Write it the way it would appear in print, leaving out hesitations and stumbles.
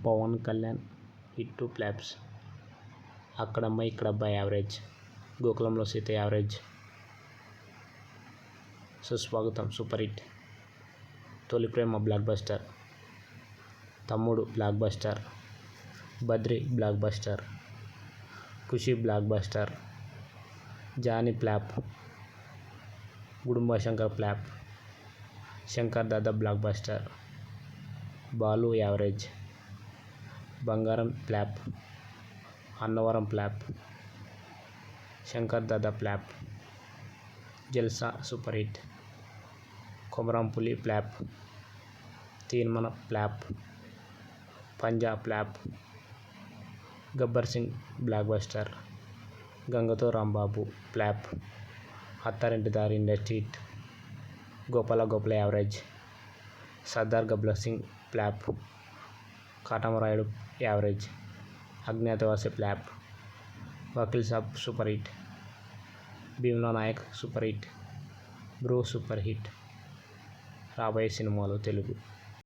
Pawan Kalyan hit 2 flops. Akkadammayi Ikkadabbayi average. Gokulamlo Seetha average. Suswagatham super hit. Tholi Prema blockbuster. Thammudu blockbuster. Badri blockbuster. Kushi blockbuster. Johnny flop. Gudumba Shankar flop. Shankar Dada blockbuster. Balu average. Bangaram flop. Annavaram flop. Shankar Dada flop. Jalsa super hit. Komarampuli flop. Teenmaar flop. Panjaa flop. Gabbar Singh blockbuster. Gangatho Rambabu flop. Attarinti Dari industry hit. Gopala Gopala average. Sardar Gabbar Singh flop. Katamarayudu average. Agnathavasi flop. Vakeel Saab super hit. Bheemla Nayak super hit. Bro super hit. రాబోయే సినిమాలు తెలుగు